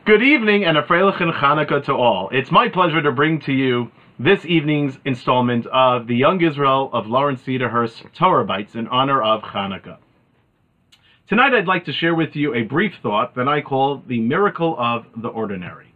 Good evening and a Freilichen Chanukah to all. It's my pleasure to bring to you this evening's installment of the Young Israel of Lawrence-Cedarhurst Torah Bytes in honor of Chanukah. Tonight I'd like to share with you a brief thought that I call the miracle of the ordinary.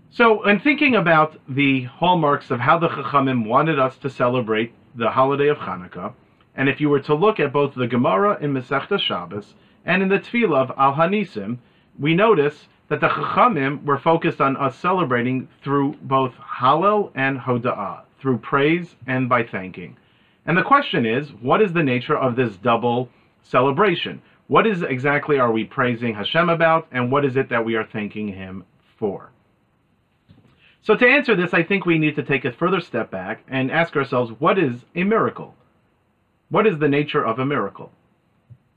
So, in thinking about the hallmarks of how the Chachamim wanted us to celebrate the holiday of Chanukah, and if you were to look at both the Gemara in Masechta Shabbos and in the Tefillah of Al Hanisim, we notice that the Chachamim were focused on us celebrating through both Hallel and Hoda'ah, through praise and by thanking. And the question is, what is the nature of this double celebration? What is exactly are we praising Hashem about, and what is it that we are thanking Him for? So to answer this, I think we need to take a further step back and ask ourselves, what is a miracle? What is the nature of a miracle?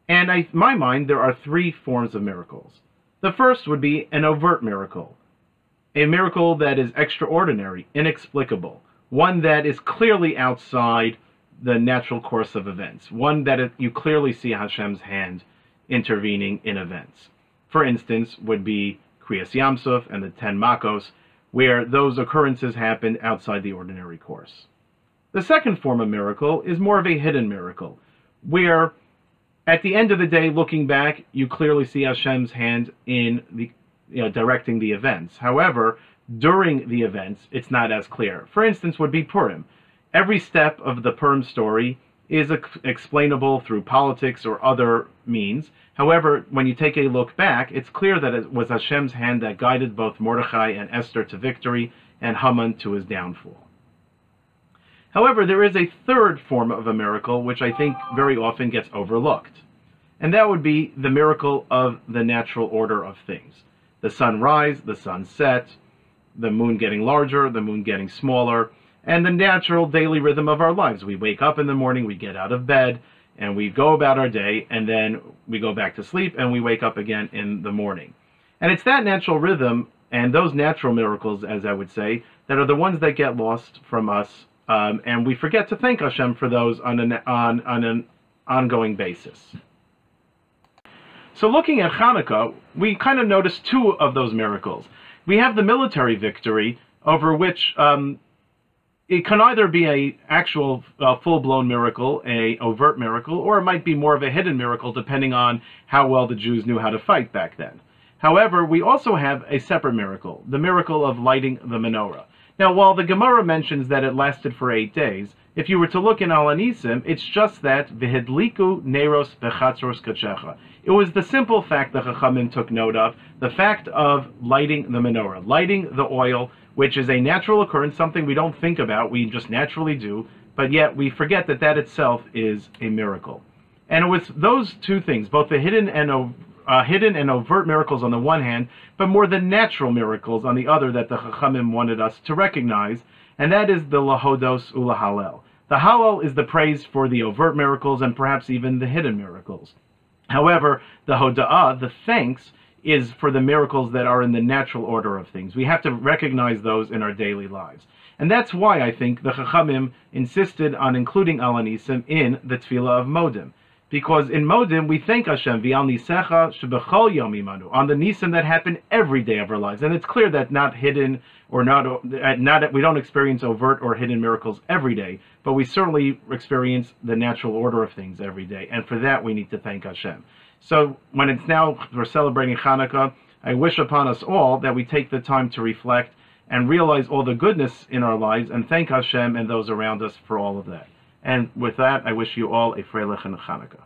And in my mind, there are three forms of miracles. The first would be an overt miracle, a miracle that is extraordinary, inexplicable, one that is clearly outside the natural course of events, one that you clearly see Hashem's hand intervening in events. For instance, would be Kriyas Yamsuf and the 10 Makos, where those occurrences happened outside the ordinary course. The second form of miracle is more of a hidden miracle, where at the end of the day, looking back, you clearly see Hashem's hand in the directing the events. However, during the events, it's not as clear. For instance, would be Purim. Every step of the Purim story is explainable through politics or other means. However, when you take a look back, it's clear that it was Hashem's hand that guided both Mordechai and Esther to victory and Haman to his downfall. However, there is a third form of a miracle which I think very often gets overlooked. And that would be the miracle of the natural order of things. The sun rise, the sun set, the moon getting larger, the moon getting smaller, and the natural daily rhythm of our lives. We wake up in the morning, we get out of bed, and we go about our day, and then we go back to sleep, and we wake up again in the morning. And it's that natural rhythm and those natural miracles, as I would say, that are the ones that get lost from us, and we forget to thank Hashem for those on an ongoing basis. So looking at Chanukah, we kind of notice two of those miracles. We have the military victory, over which it can either be an actual full-blown miracle, a overt miracle, or it might be more of a hidden miracle, depending on how well the Jews knew how to fight back then. However, we also have a separate miracle, the miracle of lighting the menorah. Now, while the Gemara mentions that it lasted for 8 days, if you were to look in Al Hanisim, it's just that v'hidliku neros bechatzros kachecha. It was the simple fact that Chachamim took note of, the fact of lighting the menorah, lighting the oil, which is a natural occurrence, something we don't think about, we just naturally do, but yet we forget that that itself is a miracle. And it was those two things, both the hidden and overt miracles on the one hand, but more the natural miracles on the other that the Chachamim wanted us to recognize, and that is the lahodos ulahalel. The Hallel is the praise for the overt miracles and perhaps even the hidden miracles. However, the Hoda'ah, the thanks, is for the miracles that are in the natural order of things. We have to recognize those in our daily lives. And that's why I think the Chachamim insisted on including Al Hanisim in the Tefillah of Modim. Because in Modim, we thank Hashem, V'al nisecha shebechol yom imanu, on the nisim that happen every day of our lives. And it's clear that not hidden or we don't experience overt or hidden miracles every day, but we certainly experience the natural order of things every day. And for that, we need to thank Hashem. So when it's now, we're celebrating Chanukah, I wish upon us all that we take the time to reflect and realize all the goodness in our lives and thank Hashem and those around us for all of that. And with that, I wish you all a Freilichen Chanukah.